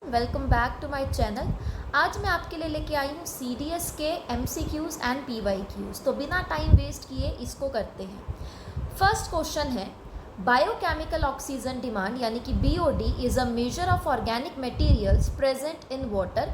Welcome back to my channel. आज मैं आपके लिए लेके आई हूँ CDS के MCQs एंड PYQs। तो बिना टाइम वेस्ट किए इसको करते हैं। फर्स्ट क्वेश्चन है, बायोकेमिकल ऑक्सीजन डिमांड यानी कि BOD is a measure of organic materials present in water.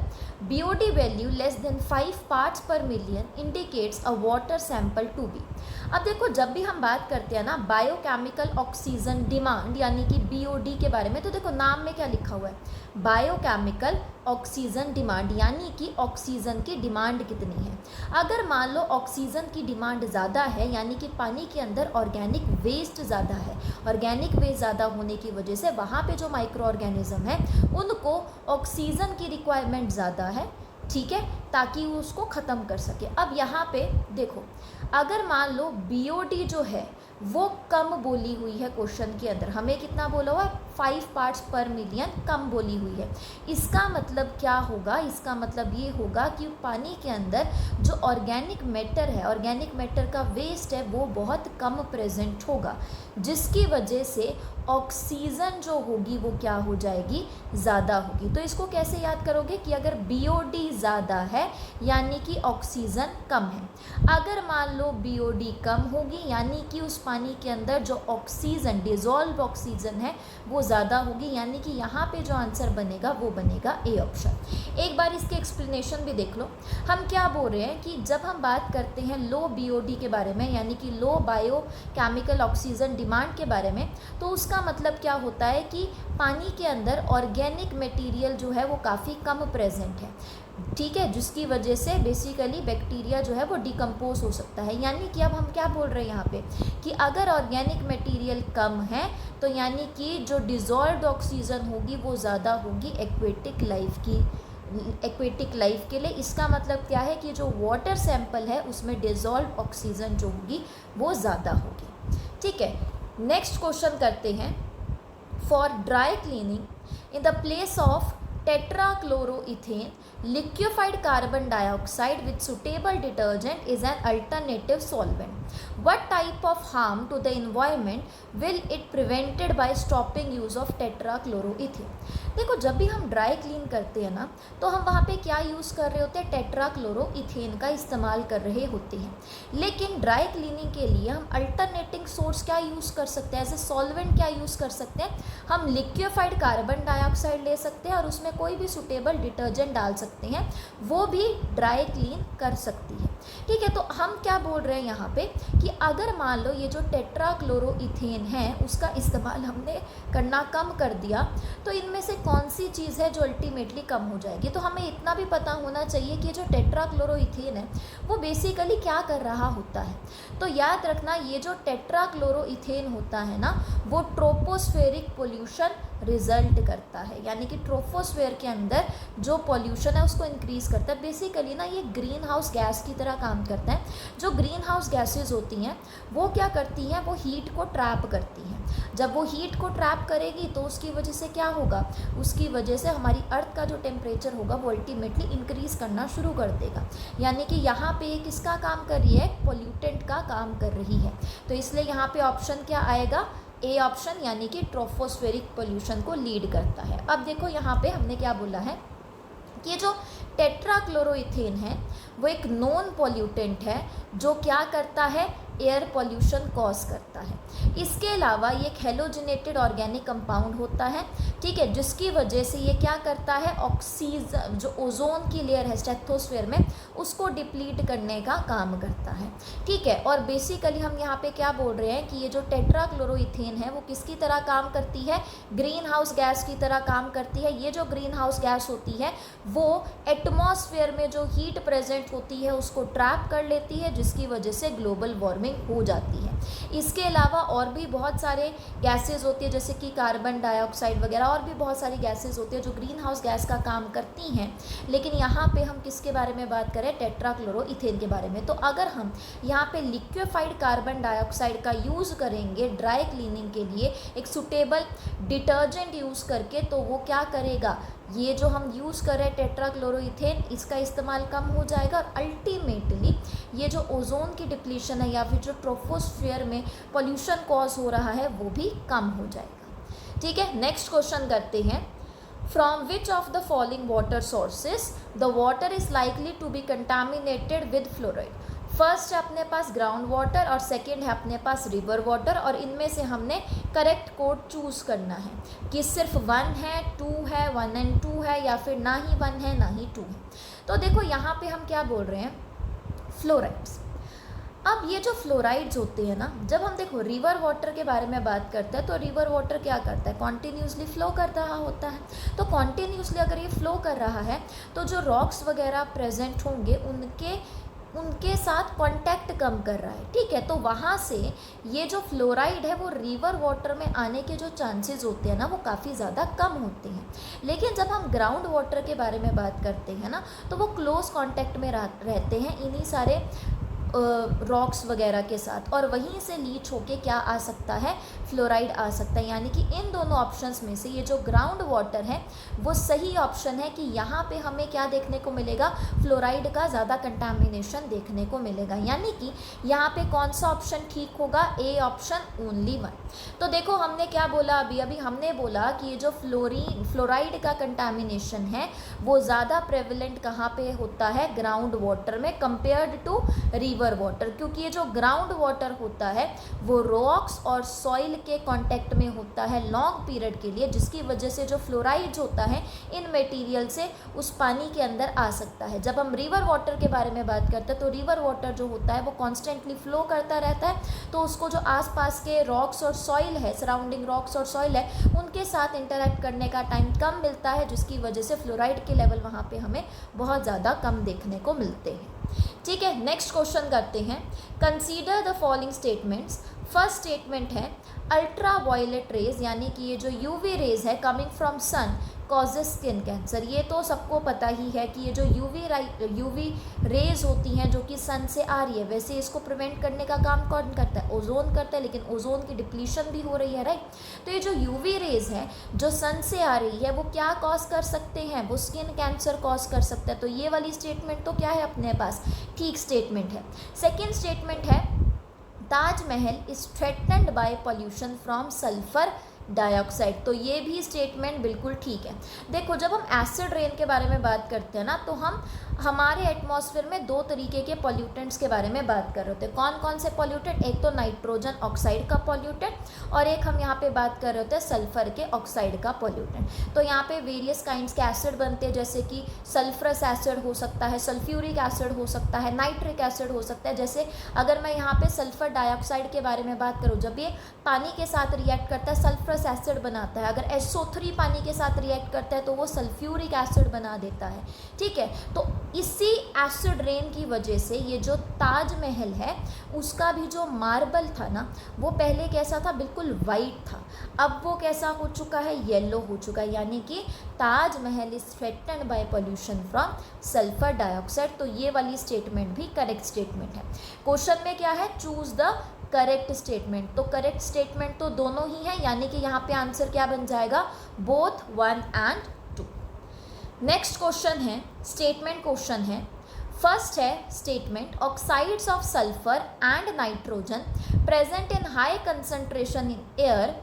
BOD value less than 5 parts per million indicates a water sample to be. अब देखो, जब भी हम बात करते हैं ना बायोकेमिकल ऑक्सीजन डिमांड यानी कि BOD के बारे में, तो देखो नाम में क्या लिखा हुआ है, बायोकेमिकल ऑक्सीजन डिमांड यानी कि ऑक्सीजन की डिमांड कितनी है। अगर मान लो ऑक्सीजन की डिमांड ज़्यादा है यानी कि पानी के अंदर ऑर्गेनिक वेस्ट ज़्यादा है, ऑर्गेनिक वेस्ट ज़्यादा होने की वजह से वहाँ पे जो माइक्रो ऑर्गेनिज्म है उनको ऑक्सीजन की रिक्वायरमेंट ज़्यादा है, ठीक है, ताकि वो उसको ख़त्म कर सके। अब यहाँ पे देखो, अगर मान लो BOD जो है वो कम बोली हुई है, क्वेश्चन के अंदर हमें कितना बोला हुआ है, 5 पार्ट्स पर मिलियन कम बोली हुई है। इसका मतलब क्या होगा, इसका मतलब ये होगा कि पानी के अंदर जो ऑर्गेनिक मैटर है, ऑर्गेनिक मैटर का वेस्ट है वो बहुत कम प्रेजेंट होगा, जिसकी वजह से ऑक्सीजन जो होगी वो क्या हो जाएगी, ज़्यादा होगी। तो इसको कैसे याद करोगे कि अगर BOD ज़्यादा है यानी कि ऑक्सीजन कम है। अगर मान लो BOD कम होगी यानी कि उस पानी के अंदर जो ऑक्सीजन, डिजॉल्व ऑक्सीजन है वो ज़्यादा होगी, यानी कि यहाँ पे जो आंसर बनेगा वो बनेगा ए ऑप्शन। एक बार इसके एक्सप्लेनेशन भी देख लो। हम क्या बोल रहे हैं कि जब हम बात करते हैं लो BOD के बारे में यानी कि लो बायो केमिकल ऑक्सीजन डिमांड के बारे में, तो उसका मतलब क्या होता है कि पानी के अंदर ऑर्गेनिक मटेरियल जो है वो काफ़ी कम प्रेजेंट है, ठीक है, जिसकी वजह से बेसिकली बैक्टीरिया जो है वो डिकम्पोज हो सकता है। यानी कि अब हम क्या बोल रहे हैं यहाँ पे कि अगर ऑर्गेनिक मटेरियल कम है तो यानी कि जो डिजॉल्व्ड ऑक्सीजन होगी वो ज़्यादा होगी एक्वेटिक लाइफ के लिए। इसका मतलब क्या है कि जो वाटर सैंपल है उसमें डिजॉल्व ऑक्सीजन जो होगी वो ज़्यादा होगी, ठीक है। नेक्स्ट क्वेश्चन करते हैं, for dry cleaning in the place of tetrachloroethane, liquefied carbon dioxide with suitable detergent is an alternative solvent. What type of harm to the environment will it prevented by stopping use of tetrachloroethane? देखो, जब भी हम dry clean करते हैं ना तो हम वहाँ पे क्या यूज़ कर रहे होते हैं, टेट्राक्लोरोइथेन का इस्तेमाल कर रहे होते हैं। लेकिन ड्राई क्लीनिंग के लिए हम अल्टरनेटिंग सोर्स क्या यूज़ कर सकते हैं, एज ए सॉल्वेंट क्या यूज़ कर सकते हैं, हम लिक्विफाइड कार्बन डाइऑक्साइड ले सकते हैं और उसमें कोई भी सुटेबल डिटर्जेंट डाल सकते हैं, वो भी ड्राई क्लीन कर सकती है, ठीक है। तो हम क्या बोल रहे हैं यहाँ पे कि अगर मान लो ये जो टेट्राक्लोरोइथेन है उसका इस्तेमाल हमने करना कम कर दिया तो इनमें से कौन सी चीज़ है जो अल्टीमेटली कम हो जाएगी। तो हमें इतना भी पता होना चाहिए कि जो टेट्राक्लोरोइथेन है वो बेसिकली क्या कर रहा होता है। तो याद रखना, ये जो टेट्राक्लोरोइथेन होता है ना वो ट्रोपोस्फेरिक पोल्यूशन रिजल्ट करता है, यानी कि ट्रोपोस्फेयर के अंदर जो पॉल्यूशन है उसको इंक्रीज़ करता है। बेसिकली ना ये ग्रीन हाउस गैस की तरह काम करता है। जो ग्रीन हाउस गैसेज होती हैं वो क्या करती हैं, वो हीट को ट्रैप करती हैं। जब वो हीट को ट्रैप करेगी तो उसकी वजह से क्या होगा, उसकी वजह से हमारी अर्थ का जो टेम्परेचर होगा वो अल्टीमेटली इंक्रीज़ करना शुरू कर देगा। यानी कि यहाँ पे ये किसका काम कर रही है, पोल्यूटेंट का काम कर रही है। तो इसलिए यहाँ पे ऑप्शन क्या आएगा, ए ऑप्शन, यानी कि ट्रोपोस्फेरिक पोल्यूशन को लीड करता है। अब देखो यहाँ पे हमने क्या बोला है कि जो टेट्राक्लोरोइथेन है वो एक नॉन पॉल्यूटेंट है जो क्या करता है, एयर पॉल्यूशन कॉज करता है। इसके अलावा ये एक हेलोजिनेटेड ऑर्गेनिक कंपाउंड होता है, ठीक है, जिसकी वजह से ये क्या करता है, ऑक्सीजन जो ओजोन की लेयर है स्ट्रेटोस्फेयर में उसको डिप्लीट करने का काम करता है, ठीक है। और बेसिकली हम यहाँ पे क्या बोल रहे हैं कि ये जो टेट्राक्लोरोइथेन है वो किसकी तरह काम करती है, ग्रीन हाउस गैस की तरह काम करती है। ये जो ग्रीन हाउस गैस होती है वो एटमॉस्फेयर में जो हीट प्रेजेंट होती है उसको ट्रैप कर लेती है, जिसकी वजह से ग्लोबल वार्मिंग हो जाती है। इसके अलावा और भी बहुत सारे गैसेस होती है जैसे कि कार्बन डाइऑक्साइड वगैरह, और भी बहुत सारी गैसेस होती है जो ग्रीन हाउस गैस का काम करती हैं। लेकिन यहाँ पे हम किसके बारे में बात करें, टेट्राक्लोरोइथेन के बारे में। तो अगर हम यहाँ पे लिक्विफाइड कार्बन डाइऑक्साइड का यूज़ करेंगे ड्राई क्लीनिंग के लिए एक सुटेबल डिटर्जेंट यूज़ करके, तो वो क्या करेगा, ये जो हम यूज़ कर रहे हैं टेट्राक्लोरोइथेन इसका इस्तेमाल कम हो जाएगा और अल्टीमेटली ये जो ओजोन की डिप्लीशन है या फिर जो ट्रोपोस्फेयर में पोल्यूशन कॉज हो रहा है वो भी कम हो जाएगा, ठीक है। नेक्स्ट क्वेश्चन करते हैं, from which of the following water sources the water is likely to be contaminated with fluoride. First है अपने पास ग्राउंड वाटर और सेकेंड है अपने पास रिवर वाटर, और इनमें से हमने करेक्ट कोड चूज़ करना है कि सिर्फ 1 है, 2 है, 1 and 2 है, या फिर ना ही 1 है ना ही 2 है। तो देखो यहाँ पे हम क्या बोल रहे हैं, फ्लोराइड्स। अब ये जो फ्लोराइड्स होते हैं ना, जब हम देखो रिवर वाटर के बारे में बात करते हैं तो रिवर वाटर क्या करता है, कॉन्टीन्यूसली फ्लो कर रहा होता है। तो कॉन्टीन्यूसली अगर ये फ्लो कर रहा है तो जो रॉक्स वगैरह प्रेजेंट होंगे उनके साथ कांटेक्ट कम कर रहा है, ठीक है। तो वहाँ से ये जो फ्लोराइड है वो रिवर वाटर में आने के जो चांसेस होते हैं ना वो काफ़ी ज़्यादा कम होते हैं। लेकिन जब हम ग्राउंड वाटर के बारे में बात करते हैं ना तो वो क्लोज कांटेक्ट में रहते हैं इन्हीं सारे रॉक्स वगैरह के साथ, और वहीं से लीच होके क्या आ सकता है, फ्लोराइड आ सकता है। यानी कि इन दोनों ऑप्शंस में से ये जो ग्राउंड वाटर है वो सही ऑप्शन है कि यहाँ पे हमें क्या देखने को मिलेगा, फ्लोराइड का ज़्यादा कंटामिनेशन देखने को मिलेगा। यानी कि यहाँ पे कौन सा ऑप्शन ठीक होगा, ए ऑप्शन ओनली 1। तो देखो हमने क्या बोला, अभी हमने बोला कि ये जो फ्लोराइड का कंटामिनेशन है वो ज़्यादा प्रेवलेंट कहाँ पे होता है, ग्राउंड वाटर में कंपेयर्ड टू रिवर वाटर, क्योंकि ये जो ग्राउंड वाटर होता है वो रॉक्स और सॉइल के कांटेक्ट में होता है लॉन्ग पीरियड के लिए, जिसकी वजह से जो फ्लोराइड्स होता है इन मटेरियल से उस पानी के अंदर आ सकता है। जब हम रिवर वाटर के बारे में बात करते हैं तो रिवर वाटर जो होता है वो कॉन्स्टेंटली फ्लो करता रहता है, तो उसको जो आसपास के रॉक्स और सॉइल है, सराउंडिंग रॉक्स और सॉइल है, उनके साथ इंटरेक्ट करने का टाइम कम मिलता है, जिसकी वजह से फ्लोराइड के लेवल वहाँ पे हमें बहुत ज़्यादा कम देखने को मिलते हैं। ठीक है, नेक्स्ट क्वेश्चन करते हैं। Consider the following statements. First statement है अल्ट्रा वायलेट रेज, यानी कि ये जो यूवी रेज है coming from sun causes skin cancer. ये तो सबको पता ही है कि ये जो यूवी रेज होती हैं जो कि सन से आ रही है, वैसे इसको प्रिवेंट करने का काम कौन करता है, ओजोन करता है, लेकिन ओजोन की डिप्लीशन भी हो रही है, राइट। तो ये जो यूवी रेज है जो सन से आ रही है वो क्या कॉज कर सकते हैं, वो स्किन कैंसर कॉज कर सकता है। तो ये वाली स्टेटमेंट तो क्या है अपने पास, ठीक स्टेटमेंट है। सेकेंड स्टेटमेंट है Taj Mahal is threatened bye pollution from sulphur dioxide. तो ये भी स्टेटमेंट बिल्कुल ठीक है। देखो जब हम एसिड रेन के बारे में बात करते हैं ना तो हम हमारे एटमॉस्फेयर में 2 तरीके के पॉल्यूटेंट्स के बारे में बात कर रहे होते हैं। कौन कौन से पॉल्यूटेंट, एक तो नाइट्रोजन ऑक्साइड का पॉल्यूटेंट और एक हम यहाँ पे बात कर रहे होते हैं सल्फर के ऑक्साइड का पॉल्यूटेंट। तो यहाँ पे वेरियस काइंड्स के एसिड बनते हैं, जैसे कि सल्फरस एसिड हो सकता है, सल्फ्यूरिक एसिड हो सकता है, नाइट्रिक एसिड हो सकता है। जैसे अगर मैं यहाँ पे सल्फर डाइऑक्साइड के बारे में बात करूँ, जब ये पानी के साथ रिएक्ट करता है सल्फरस एसिड बनाता है। अगर SO3 पानी के साथ रिएक्ट करता है तो वो सल्फ्यूरिक एसिड बना देता है, ठीक है। तो इसी एसिड रेन की वजह से ये जो ताजमहल है उसका भी जो मार्बल था ना वो पहले कैसा था, बिल्कुल वाइट था, अब वो कैसा हो चुका है, येलो हो चुका है। यानी कि Taj Mahal is threatened bye pollution from sulphur dioxide. तो ये वाली स्टेटमेंट भी करेक्ट स्टेटमेंट है। क्वेश्चन में क्या है, चूज द करेक्ट स्टेटमेंट। तो करेक्ट स्टेटमेंट तो दोनों ही है, यानी कि यहाँ पे आंसर क्या बन जाएगा, बोथ 1 and 2। नेक्स्ट क्वेश्चन है स्टेटमेंट क्वेश्चन है। फर्स्ट है statement oxides of sulphur and nitrogen present in high concentration in air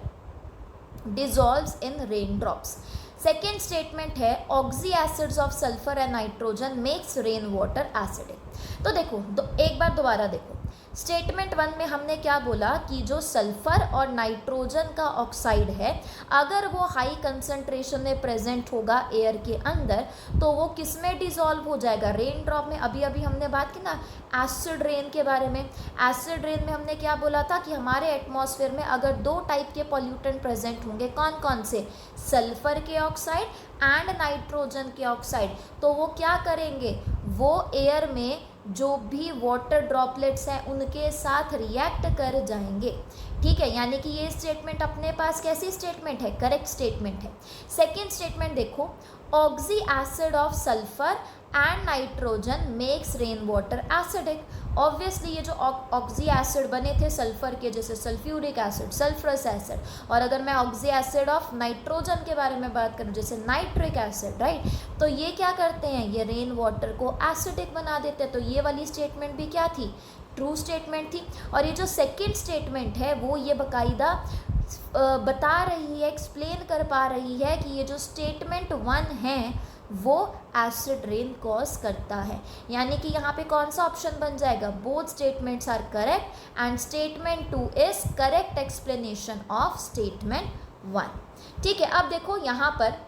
dissolves in rain drops. Second statement है oxy acids of sulphur and nitrogen makes rain water acidic. तो देखो एक बार दोबारा देखो, statement 1 में हमने क्या बोला कि जो सल्फर और नाइट्रोजन का ऑक्साइड है अगर वो हाई कंसंट्रेशन में प्रेजेंट होगा एयर के अंदर तो वो किस में डिसॉल्व हो जाएगा, रेन ड्रॉप में। अभी हमने बात की ना एसिड रेन के बारे में। एसिड रेन में हमने क्या बोला था कि हमारे एटमॉस्फेयर में अगर 2 टाइप के पॉल्यूटेंट प्रेजेंट होंगे, कौन कौन से, सल्फर के ऑक्साइड एंड नाइट्रोजन के ऑक्साइड, तो वो क्या करेंगे, वो एयर में जो भी वाटर ड्रॉपलेट्स हैं उनके साथ रिएक्ट कर जाएंगे, ठीक है। यानी कि ये स्टेटमेंट अपने पास कैसी स्टेटमेंट है, करेक्ट स्टेटमेंट है। सेकेंड स्टेटमेंट देखो, oxy acid of sulphur and nitrogen makes rain water acidic. Obviously ये जो ऑक्सी एसिड बने थे सल्फर के, जैसे सल्फ्यूरिक एसिड, सल्फरस एसिड, और अगर मैं ऑक्सी एसिड ऑफ नाइट्रोजन के बारे में बात करूँ जैसे नाइट्रिक एसिड, राइट, तो ये क्या करते हैं, ये रेन वाटर को एसिडिक बना देते हैं। तो ये वाली स्टेटमेंट भी क्या थी, ट्रू स्टेटमेंट थी। और ये जो सेकेंड स्टेटमेंट है वो ये बाकायदा बता रही है, एक्सप्लेन कर पा रही है कि ये जो स्टेटमेंट 1 है वो एसिड रेन कॉज करता है। यानी कि यहाँ पे कौन सा ऑप्शन बन जाएगा, both statements are correct and statement 2 is correct explanation of statement 1। ठीक है, अब देखो यहाँ पर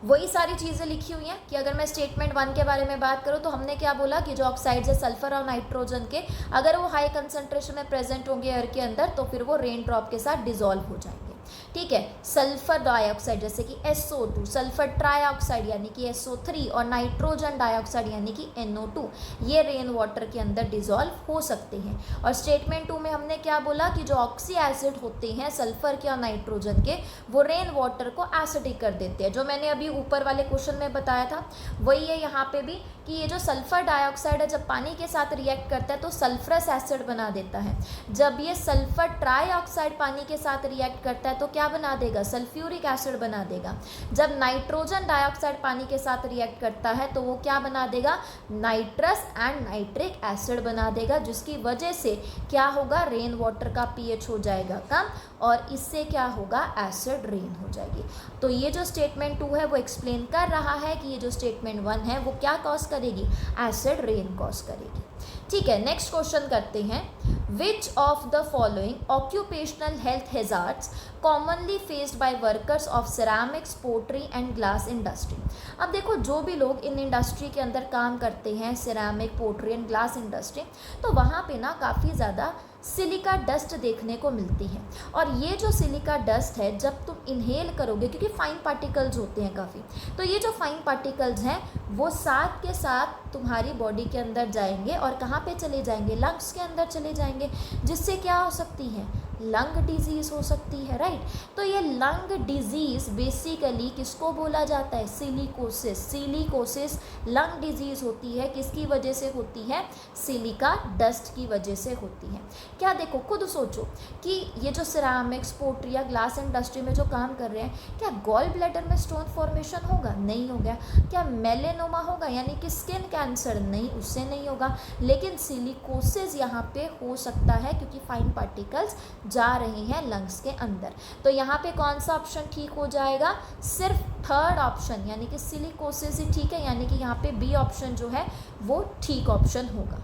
वही सारी चीज़ें लिखी हुई हैं कि अगर मैं स्टेटमेंट 1 के बारे में बात करूँ तो हमने क्या बोला कि जो ऑक्साइड्स है सल्फर और नाइट्रोजन के, अगर वो हाई कंसंट्रेशन में प्रेजेंट होंगे एयर के अंदर तो फिर वो रेन ड्रॉप के साथ डिजॉल्व हो जाएंगे। ठीक है, सल्फर डाइऑक्साइड जैसे कि SO2, सल्फर ट्राइऑक्साइड यानी कि SO3 और नाइट्रोजन डाइऑक्साइड यानी कि NO2, ये रेन वाटर के अंदर डिजॉल्व हो सकते हैं। और स्टेटमेंट 2 में हमने क्या बोला कि जो ऑक्सी एसिड होते हैं सल्फर के और नाइट्रोजन के, वो रेन वाटर को एसिडिक कर देते हैं। जो मैंने अभी ऊपर वाले क्वेश्चन में बताया था वही है यहाँ पे भी कि ये जो सल्फर डाइऑक्साइड है जब पानी के साथ रिएक्ट करता है तो सल्फरस एसिड बना देता है। जब ये सल्फर ट्राइऑक्साइड पानी के साथ रिएक्ट करता है तो क्या बना देगा, सल्फ्यूरिक एसिड बना देगा। जब नाइट्रोजन डाइऑक्साइड पानी के साथ रिएक्ट करता है तो वो क्या बना देगा, नाइट्रस एंड नाइट्रिक एसिड बना देगा, जिसकी वजह से क्या होगा, रेन वाटर का pH हो जाएगा कम और इससे क्या होगा, एसिड रेन हो जाएगी। तो ये जो स्टेटमेंट 2 है वो एक्सप्लेन कर रहा है कि ये जो स्टेटमेंट 1 है वो क्या कॉज करेगी, एसिड रेन कॉज करेगी। ठीक है, नेक्स्ट क्वेश्चन करते हैं। Which of the following occupational health hazards commonly faced by workers of ceramics, pottery and glass industry. अब देखो जो भी लोग इन इंडस्ट्री के अंदर काम करते हैं, ceramic, pottery and glass industry, तो वहाँ पे ना काफ़ी ज़्यादा सिलिका डस्ट देखने को मिलती है। और ये जो सिलिका डस्ट है जब तुम इनहेल करोगे, क्योंकि फाइन पार्टिकल्स होते हैं काफ़ी, तो ये जो फाइन पार्टिकल्स हैं वो साथ के साथ तुम्हारी बॉडी के अंदर जाएंगे और कहाँ पे चले जाएंगे, लंग्स के अंदर चले जाएंगे, जिससे क्या हो सकती है, लंग डिजीज़ हो सकती है। राइट, तो ये लंग डिजीज़ बेसिकली किसको बोला जाता है, सिलिकोसिस। सिलिकोसिस लंग डिजीज़ होती है, किसकी वजह से होती है, सिलिका डस्ट की वजह से होती है। क्या देखो, खुद सोचो कि ये जो सिरामिक्स, पोट्री या ग्लास इंडस्ट्री में जो काम कर रहे हैं, क्या गॉल ब्लैडर में स्टोन फॉर्मेशन होगा, नहीं होगा। क्या मेलेनोमा होगा यानी कि स्किन कैंसर, नहीं, उससे नहीं होगा। लेकिन सिलिकोसिस यहाँ पे हो सकता है क्योंकि फाइन पार्टिकल्स जा रहे हैं लंग्स के अंदर। तो यहाँ पे कौन सा ऑप्शन ठीक हो जाएगा, सिर्फ थर्ड ऑप्शन यानी कि सिलिकोसिस ही ठीक है, यानी कि यहाँ पे बी ऑप्शन जो है वो ठीक ऑप्शन होगा।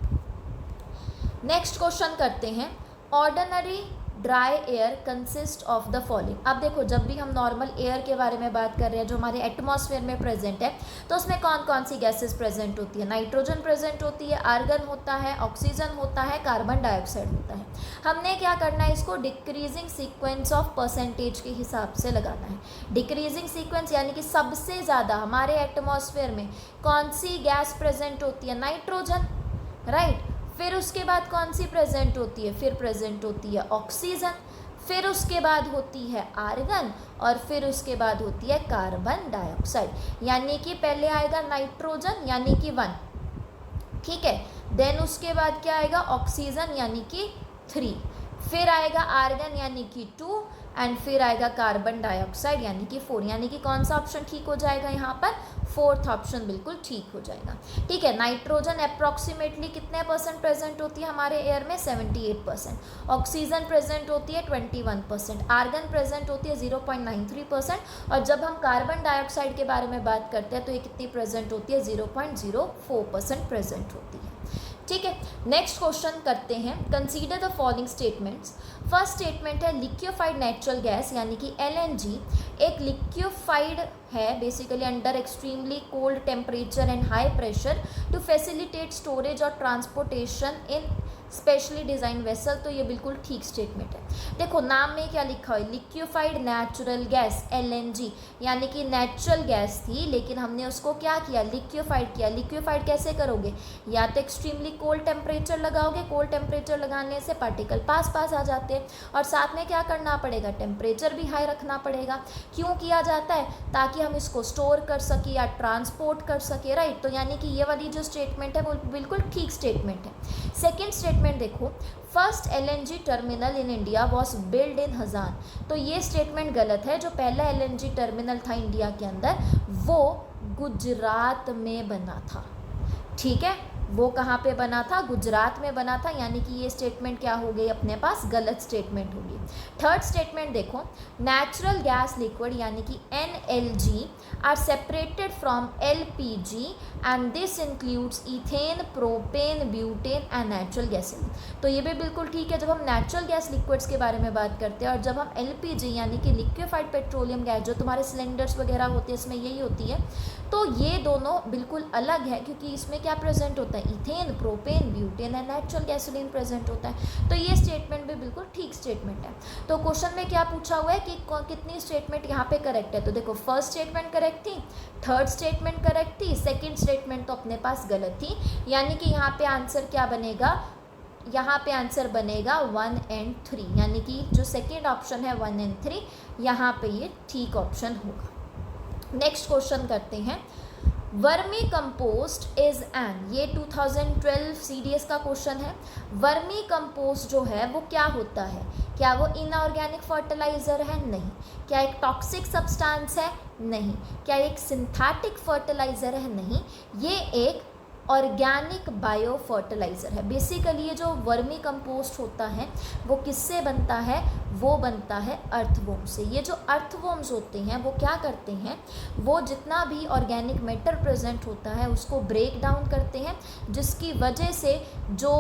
नेक्स्ट क्वेश्चन करते हैं। Ordinary dry air consist of the following. अब देखो जब भी हम नॉर्मल एयर के बारे में बात कर रहे हैं जो हमारे एटमॉस्फेयर में प्रेजेंट है, तो उसमें कौन कौन सी गैसेस प्रेजेंट होती है, नाइट्रोजन प्रेजेंट होती है, आर्गन होता है, ऑक्सीजन होता है, कार्बन डाइऑक्साइड होता है। हमने क्या करना है, इसको डिक्रीजिंग सीक्वेंस ऑफ परसेंटेज के हिसाब से लगाना है। डिक्रीजिंग सीक्वेंस यानी कि सबसे ज़्यादा हमारे एटमॉस्फेयर में कौन सी गैस प्रेजेंट होती है, नाइट्रोजन। राइट, फिर उसके बाद कौन सी प्रेजेंट होती है, फिर प्रेजेंट होती है ऑक्सीजन, फिर उसके बाद होती है आर्गन और फिर उसके बाद होती है कार्बन डाइऑक्साइड। यानी कि पहले आएगा नाइट्रोजन यानी कि 1, ठीक है, देन उसके बाद क्या आएगा, ऑक्सीजन यानी कि 3, फिर आएगा आर्गन यानी कि 2 एंड फिर आएगा कार्बन डाइऑक्साइड यानी कि 4। यानी कि कौन सा ऑप्शन ठीक हो जाएगा यहाँ पर, फोर्थ ऑप्शन बिल्कुल ठीक हो जाएगा। ठीक है, नाइट्रोजन अप्रॉक्सीमेटली कितने परसेंट प्रेजेंट होती है हमारे एयर में, 78%। ऑक्सीजन प्रेजेंट होती है 21%, आर्गन प्रेजेंट होती है 0.93%, और जब हम कार्बन डाइऑक्साइड के बारे में बात करते हैं तो ये कितनी प्रेजेंट होती है, 0.04% प्रेजेंट होती है। ठीक है, नेक्स्ट क्वेश्चन करते हैं। Consider the following statements. First statement है लिक्विफाइड नेचुरल गैस यानी कि LNG एक लिक्विफाइड है basically under extremely cold temperature and high pressure to facilitate storage और transportation in specially design vessel. तो ये बिल्कुल ठीक स्टेटमेंट है। देखो नाम में क्या लिखा है, लिक्विफाइड नेचुरल गैस LNG यानी कि नेचुरल गैस थी लेकिन हमने उसको क्या किया, लिक्विफाइड किया। लिक्विफाइड कैसे करोगे, या तो एक्सट्रीमली कोल्ड टेम्परेचर लगाओगे, कोल्ड टेम्परेचर लगाने से पार्टिकल पास आ जाते हैं, और साथ में क्या करना पड़ेगा, टेम्परेचर भी हाई रखना पड़ेगा। क्यों किया जाता है, ताकि हम इसको स्टोर कर सके या ट्रांसपोर्ट कर सके। राइट, तो यानी कि ये वाली जो स्टेटमेंट है वो बिल्कुल ठीक स्टेटमेंट है। सेकेंड स्टेटमेंट देखो, first LNG terminal in India was build in हजान। तो ये स्टेटमेंट गलत है। जो पहला LNG टर्मिनल था इंडिया के अंदर वो गुजरात में बना था। ठीक है, वो कहाँ पे बना था, गुजरात में बना था, यानी कि ये स्टेटमेंट क्या हो गई अपने पास, गलत स्टेटमेंट होगी। थर्ड स्टेटमेंट देखो, नेचुरल गैस लिक्विड यानी कि NLG are separated from LPG and this includes ethane, propane, butane and natural gasoline. तो ये भी बिल्कुल ठीक है, जब हम नेचुरल गैस लिक्विड्स के बारे में बात करते हैं और जब हम LPG यानी कि लिक्विफाइड पेट्रोलियम गैस, जो तुम्हारे सिलेंडर्स वगैरह होते हैं इसमें यही होती है, तो ये दोनों बिल्कुल अलग है, क्योंकि इसमें क्या प्रेजेंट होता है, ethane, propane, butane and natural gasoline present होता है। तो ये स्टेटमेंट भी बिल्कुल ठीक स्टेटमेंट है। तो क्वेश्चन में क्या पूछा हुआ है कि कितनी स्टेटमेंट यहाँ पे करेक्ट है, तो देखो फर्स्ट स्टेटमेंट करेक्ट थी, थर्ड स्टेटमेंट करेक्ट थी, सेकेंड स्टेटमेंट तो अपने पास गलत थी, यानी कि यहाँ पे आंसर क्या बनेगा, यहाँ पे आंसर बनेगा 1 and 3, यानी कि जो सेकेंड ऑप्शन है 1 and 3, यहाँ पे ये ठीक ऑप्शन होगा। नेक्स्ट क्वेश्चन करते हैं, वर्मी कंपोस्ट इज एन, ये 2012 CDS का क्वेश्चन है। वर्मी कंपोस्ट जो है वो क्या होता है, क्या वो इनऑर्गेनिक फर्टिलाइज़र है, नहीं। क्या एक टॉक्सिक सब्सटेंस है, नहीं। क्या एक सिंथेटिक फर्टिलाइज़र है, नहीं। ये एक ऑर्गेनिक बायो फर्टिलाइज़र है। बेसिकली ये जो वर्मी कंपोस्ट होता है वो किससे बनता है, वो बनता है अर्थवॉर्म से। ये जो अर्थवॉर्म्स होते हैं वो क्या करते हैं, वो जितना भी ऑर्गेनिक मैटर प्रेजेंट होता है उसको ब्रेक डाउन करते हैं, जिसकी वजह से जो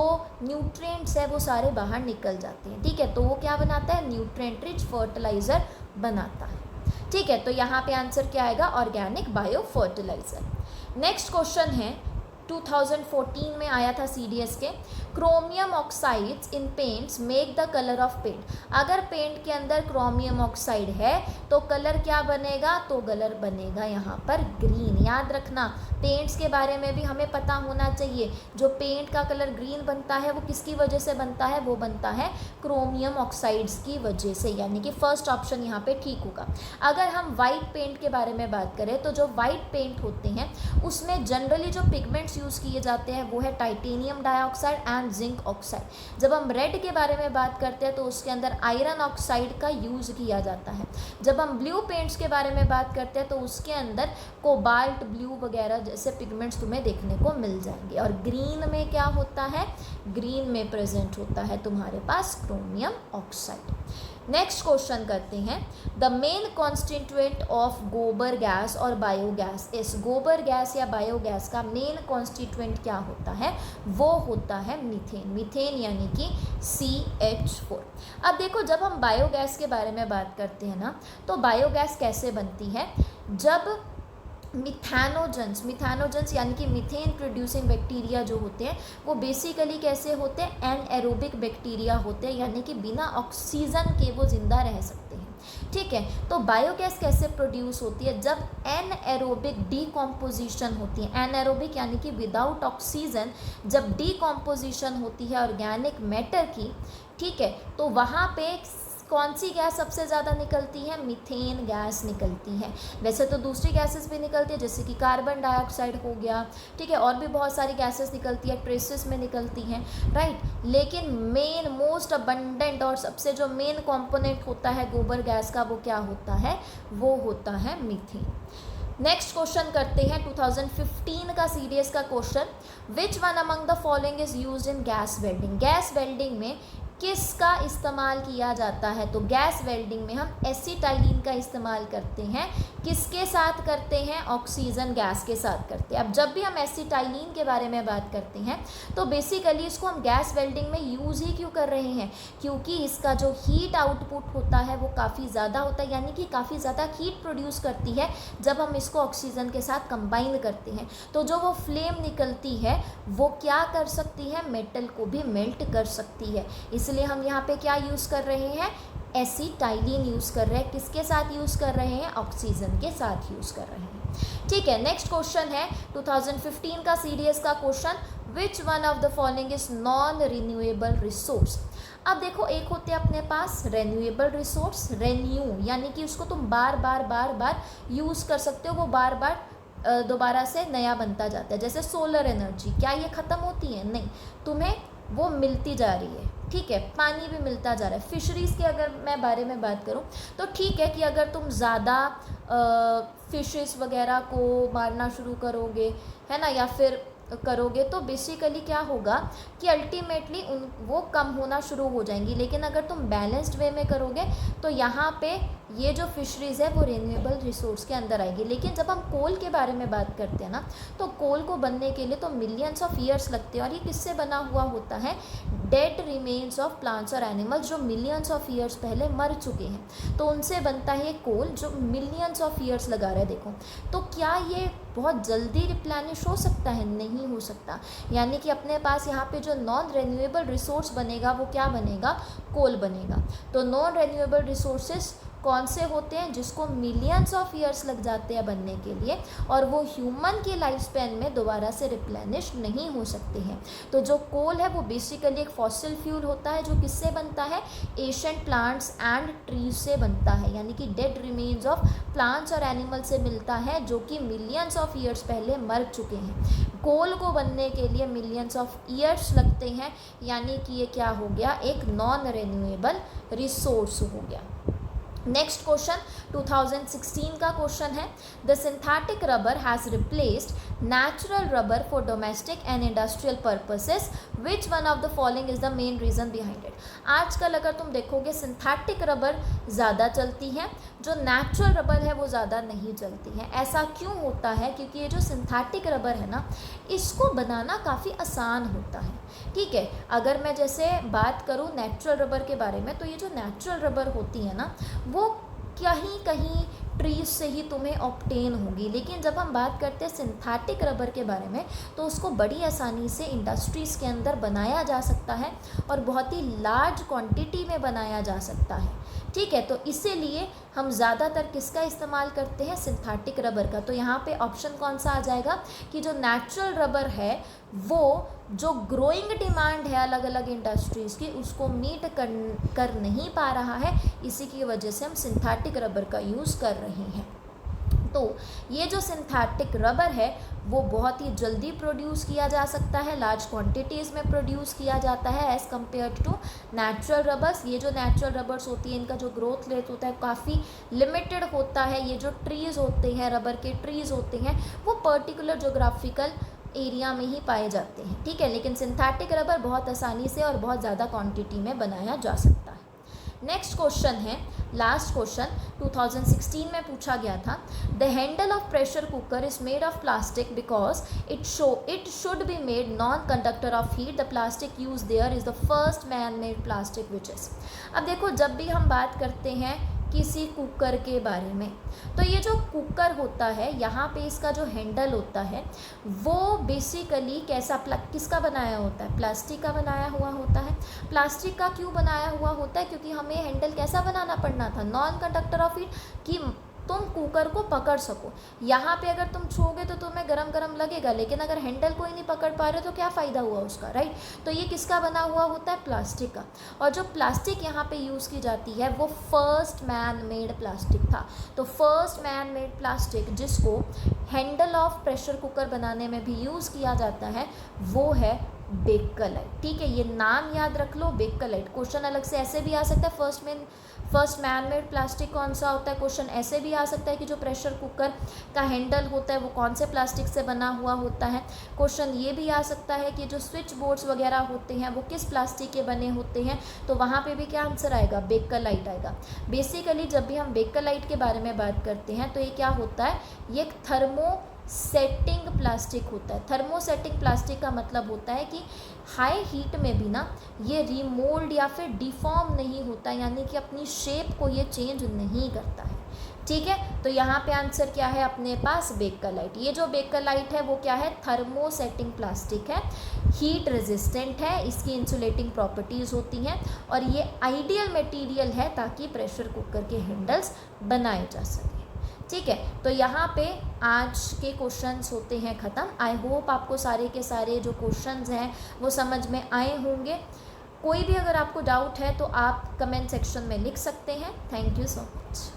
न्यूट्रिएंट्स है वो सारे बाहर निकल जाते हैं, ठीक है। तो वो क्या बनाता है, न्यूट्रिएंट रिच फर्टिलाइज़र बनाता है, ठीक है। तो यहाँ पे आंसर क्या आएगा, organic bio fertilizer. Next question है 2014 में आया था CDS के, chromium oxides in paints make the colour of paint. अगर पेंट के अंदर क्रोमियम ऑक्साइड है तो कलर क्या बनेगा, तो कलर बनेगा यहाँ पर ग्रीन। याद रखना, पेंट्स के बारे में भी हमें पता होना चाहिए, जो पेंट का कलर ग्रीन बनता है वो किसकी वजह से बनता है, वो बनता है क्रोमियम ऑक्साइड्स की वजह से, यानी कि फर्स्ट ऑप्शन यहाँ पे ठीक होगा। अगर हम वाइट पेंट के बारे में बात करें तो जो वाइट पेंट होते हैं उसमें जनरली जो पिगमेंट्स यूज़ किए जाते हैं वो है titanium dioxide and zinc oxide. जब हम रेड के बारे में बात करते हैं तो उसके अंदर आयरन ऑक्साइड का यूज़ किया जाता है। जब हम ब्लू पेंट्स के बारे में बात करते हैं तो उसके अंदर कोबाल्ट ब्लू वगैरह जैसे पिगमेंट्स तुम्हें देखने को मिल जाएंगे। और ग्रीन में क्या होता है, ग्रीन में प्रेजेंट होता है तुम्हारे पास क्रोमियम ऑक्साइड। नेक्स्ट क्वेश्चन करते हैं, द मेन कॉन्स्टिट्यूएंट ऑफ गोबर गैस और बायोगैस। इस गोबर गैस या बायोगैस का मेन कॉन्स्टिट्यूएंट क्या होता है, वो होता है मीथेन। मीथेन यानी कि CH4। अब देखो, जब हम बायोगैस के बारे में बात करते हैं ना, तो बायोगैस कैसे बनती है, जब मिथैनोजेंस यानी कि मीथेन प्रोड्यूसिंग बैक्टीरिया जो होते हैं वो बेसिकली कैसे होते हैं, एनएरोबिक बैक्टीरिया होते हैं, यानी कि बिना ऑक्सीजन के वो जिंदा रह सकते हैं, ठीक है। तो बायोगैस कैसे प्रोड्यूस होती है, जब एनएरोबिक डीकॉम्पोजिशन होती है। एनएरोबिक यानी कि विदाउट ऑक्सीजन जब डीकॉम्पोजिशन होती है ऑर्गेनिक मैटर की, ठीक है, तो वहाँ पे कौन सी गैस सबसे ज़्यादा निकलती है, मीथेन गैस निकलती है। वैसे तो दूसरी गैसेस भी निकलती है जैसे कि कार्बन डाइऑक्साइड हो गया, ठीक है, और भी बहुत सारी गैसेस निकलती है, ट्रेसेस में निकलती हैं, राइट। लेकिन मेन मोस्ट अबंडेंट और सबसे जो मेन कंपोनेंट होता है गोबर गैस का, वो क्या होता है, वो होता है मीथेन। नेक्स्ट क्वेश्चन करते हैं 2015 का CDS का question, which one among the following is used in gas welding. Gas welding में किसका इस्तेमाल किया जाता है, तो गैस वेल्डिंग में हम एसिटाइलिन का इस्तेमाल करते हैं। किसके साथ करते हैं, ऑक्सीजन गैस के साथ करते हैं। अब जब भी हम एसिटाइलिन के बारे में बात करते हैं तो बेसिकली इसको हम गैस वेल्डिंग में यूज़ ही क्यों कर रहे हैं, क्योंकि इसका जो हीट आउटपुट होता है वो काफ़ी ज़्यादा होता है, यानी कि काफ़ी ज़्यादा हीट प्रोड्यूस करती है जब हम इसको ऑक्सीजन के साथ कंबाइन करते हैं। तो जो वो फ्लेम निकलती है वो क्या कर सकती है, मेटल को भी मेल्ट कर सकती है। इसलिए हम यहाँ पे क्या यूज़ कर रहे हैं, एसिटाइलिन यूज़ कर रहे हैं। किसके साथ यूज़ कर रहे हैं, ऑक्सीजन के साथ यूज़ कर रहे हैं, ठीक है। नेक्स्ट क्वेश्चन है 2015 का CDS का question, which one of the following is non renewable resource. अब देखो, एक होते हैं अपने पास रेन्यूएबल रिसोर्स, रेन्यू यानी कि उसको तुम बार बार यूज़ कर सकते हो, वो बार बार दोबारा से नया बनता जाता है। जैसे सोलर एनर्जी, क्या ये ख़त्म होती है, नहीं, तुम्हें वो मिलती जा रही है, ठीक है। पानी भी मिलता जा रहा है। फिशरीज़ के अगर मैं बारे में बात करूं तो ठीक है कि अगर तुम ज़्यादा फिशेस वगैरह को मारना शुरू करोगे, है ना, या फिर करोगे तो बेसिकली क्या होगा कि अल्टीमेटली वो कम होना शुरू हो जाएंगी। लेकिन अगर तुम बैलेंस्ड वे में करोगे तो यहाँ पे ये जो फिशरीज़ है वो रिन्यूएबल रिसोर्स के अंदर आएगी। लेकिन जब हम कोल के बारे में बात करते हैं ना, तो कोल को बनने के लिए तो मिलियंस ऑफ ईयर्स लगते हैं। और ये किससे बना हुआ होता है? डेड रिमेन्स ऑफ प्लांट्स और एनिमल्स जो मिलियंस ऑफ ईयर्स पहले मर चुके हैं, तो उनसे बनता है ये कोल जो मिलियंस ऑफ ईयर्स लगा रहा है। देखो, तो क्या ये बहुत जल्दी रिप्लेनिश हो सकता है? नहीं हो सकता। यानी कि अपने पास यहाँ पे जो नॉन रिन्यूएबल रिसोर्स बनेगा वो क्या बनेगा? कोल बनेगा। तो नॉन रिन्यूएबल रिसोर्सेज कौन से होते हैं? जिसको मिलियंस ऑफ ईयर्स लग जाते हैं बनने के लिए, और वो ह्यूमन की लाइफ स्पैन में दोबारा से रिप्लेनिश नहीं हो सकते हैं। तो जो कोल है वो बेसिकली एक फॉसिल फ्यूल होता है जो किससे बनता है? एशियंट प्लांट्स एंड ट्रीज से बनता है। यानी कि डेड रिमेन्स ऑफ प्लांट्स और एनिमल से मिलता है जो कि मिलियंस ऑफ ईयर्स पहले मर चुके हैं। कोल को बनने के लिए मिलियंस ऑफ ईयर्स लगते हैं, यानी कि ये क्या हो गया? एक नॉन रिन्यूएबल रिसोर्स हो गया। नेक्स्ट क्वेश्चन 2016 का क्वेश्चन है, the synthetic rubber has replaced natural rubber for domestic and industrial purposes, which one of the following is the main reason behind it. आजकल अगर तुम देखोगे सिंथेटिक रबर ज़्यादा चलती है, जो नेचुरल रबर है वो ज़्यादा नहीं चलती है। ऐसा क्यों होता है? क्योंकि ये जो सिंथेटिक रबर है ना, इसको बनाना काफ़ी आसान होता है। ठीक है, अगर मैं जैसे बात करूँ नेचुरल रबर के बारे में, तो ये जो नेचुरल रबर होती है ना, वो कहीं कहीं ट्रीज से ही तुम्हें ऑब्टेन होगी। लेकिन जब हम बात करते हैं सिंथेटिक रबर के बारे में, तो उसको बड़ी आसानी से इंडस्ट्रीज़ के अंदर बनाया जा सकता है और बहुत ही लार्ज क्वांटिटी में बनाया जा सकता है। ठीक है, तो इसीलिए हम ज़्यादातर किसका इस्तेमाल करते हैं? सिंथेटिक रबर का। तो यहाँ पे ऑप्शन कौन सा आ जाएगा कि जो नेचुरल रबर है वो जो ग्रोइंग डिमांड है अलग अलग इंडस्ट्रीज़ की, उसको मीट कर नहीं पा रहा है, इसी की वजह से हम सिंथेटिक रबर का यूज़ कर रहे हैं। तो ये जो सिंथेटिक रबर है वो बहुत ही जल्दी प्रोड्यूस किया जा सकता है, लार्ज क्वांटिटीज़ में प्रोड्यूस किया जाता है as compare to natural rubbers. ये जो नेचुरल रबर्स होती है इनका जो ग्रोथ रेट होता है काफ़ी लिमिटेड होता है। ये जो ट्रीज़ होते हैं, रबर के ट्रीज़ होते हैं, वो पर्टिकुलर जोग्राफिकल एरिया में ही पाए जाते हैं। ठीक है, लेकिन सिंथेटिक रबर बहुत आसानी से और बहुत ज़्यादा क्वांटिटी में बनाया जा सकता है। नेक्स्ट क्वेश्चन है, लास्ट क्वेश्चन 2016 में पूछा गया था, the handle of pressure cooker is made of plastic because it should be made non conductor of heat, the plastic use their is the first man made plastic which is. अब देखो, जब भी हम बात करते हैं किसी कुकर के बारे में, तो ये जो कुकर होता है यहाँ पे इसका जो हैंडल होता है वो बेसिकली किसका बनाया होता है? प्लास्टिक का बनाया हुआ होता है। प्लास्टिक का क्यों बनाया हुआ होता है? क्योंकि हमें हैंडल कैसा बनाना पड़ना था? नॉन कंडक्टर ऑफ हीट, कि तुम कुकर को पकड़ सको। यहाँ पे अगर तुम छूओगे तो तुम्हें गरम गरम लगेगा, लेकिन अगर हैंडल को ही नहीं पकड़ पा रहे तो क्या फ़ायदा हुआ उसका, राइट? तो ये किसका बना हुआ होता है? प्लास्टिक का। और जो प्लास्टिक यहाँ पे यूज़ की जाती है वो फर्स्ट मैन मेड प्लास्टिक था। तो फर्स्ट मैन मेड प्लास्टिक जिसको हैंडल ऑफ प्रेशर कुकर बनाने में भी यूज़ किया जाता है वो है बेकलाइट। ठीक है, ये नाम याद रख लो, बेकलाइट। क्वेश्चन अलग से ऐसे भी आ सकता है, फर्स्ट मैन मेड प्लास्टिक कौन सा होता है? क्वेश्चन ऐसे भी आ सकता है कि जो प्रेशर कुकर का हैंडल होता है वो कौन से प्लास्टिक से बना हुआ होता है। क्वेश्चन ये भी आ सकता है कि जो स्विच बोर्ड्स वगैरह होते हैं वो किस प्लास्टिक के बने होते हैं, तो वहाँ पे भी क्या आंसर आएगा? बेकलाइट आएगा। बेसिकली जब भी हम बेकलाइट के बारे में बात करते हैं तो ये क्या होता है? ये एक थर्मोसेटिंग प्लास्टिक होता है। थर्मोसेटिंग प्लास्टिक का मतलब होता है कि हाई हीट में भी ना ये रीमोल्ड या फिर डिफॉर्म नहीं होता, यानी कि अपनी शेप को ये चेंज नहीं करता है। ठीक है, तो यहाँ पे आंसर क्या है अपने पास? बेकलाइट। ये जो बेकलाइट है वो क्या है? थर्मोसेटिंग प्लास्टिक है, हीट रेजिस्टेंट है, इसकी इंसुलेटिंग प्रॉपर्टीज़ होती हैं और ये आइडियल मटेरियल है ताकि प्रेशर कुकर के हैंडल्स बनाए जा सकें। ठीक है, तो यहाँ पे आज के क्वेश्चंस होते हैं ख़त्म। आई होप आपको सारे के सारे जो क्वेश्चंस हैं वो समझ में आए होंगे। कोई भी अगर आपको डाउट है तो आप कमेंट सेक्शन में लिख सकते हैं। Thank you so much.